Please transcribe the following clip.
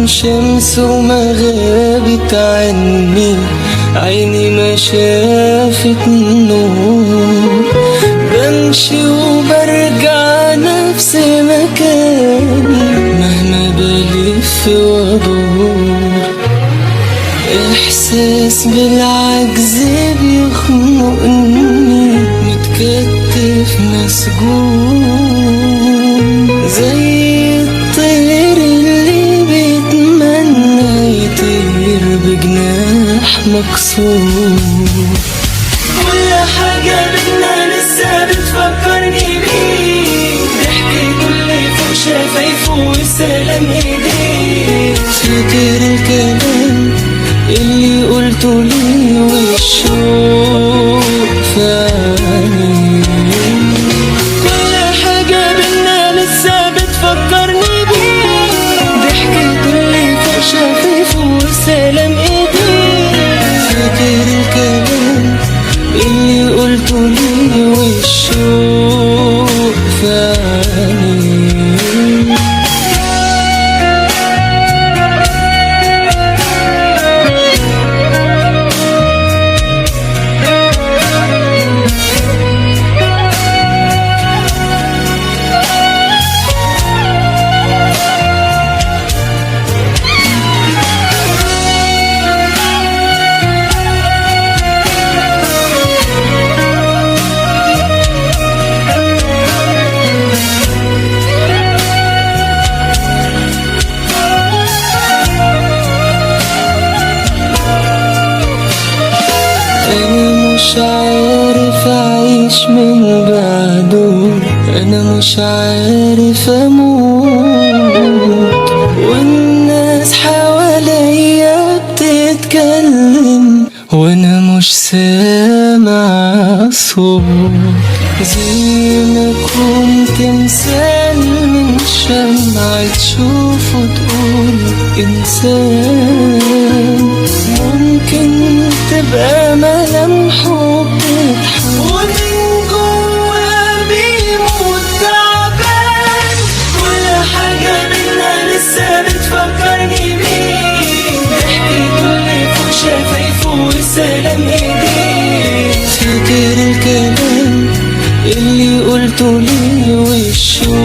شمس وما غابت عني، عيني ما شافت النور. بمشي وبرجع نفس مكاني مهما بلف وادور. احساس بالعجز بيخنقني، متكتف مسجون زي الطير اللي بيتمنى يطير بجناح مكسور. كل حاجة بينا لسه بتفكرني بيه، ضحكته اللي فوق شفايفه وسلام ايديه. فاكر الكلام اللي قلته لي والشوق فاني. كل حاجة بينا لسه بتفكرني بيه، ضحكته اللي فوق شفايفه وسلام ايديه. فاكر الكلام اللي قلته لي والشوق فاني. أنا مش عارف أعيش من بعده، أنا مش عارف أموت، والناس حواليا بتتكلم وأنا مش سامع صوت. زي ما كنت مثال من شمعة تشوفه تقول إنسان، ممكن تبقى ملامحه بتضحك ومن جوا بيموت تعبان. كل حاجة بينا لسه بتفكرني بيه، ضحكته اللي فوق شفايفه وسلام ايديه. فاكر الكلام اللي قلته لي والشوق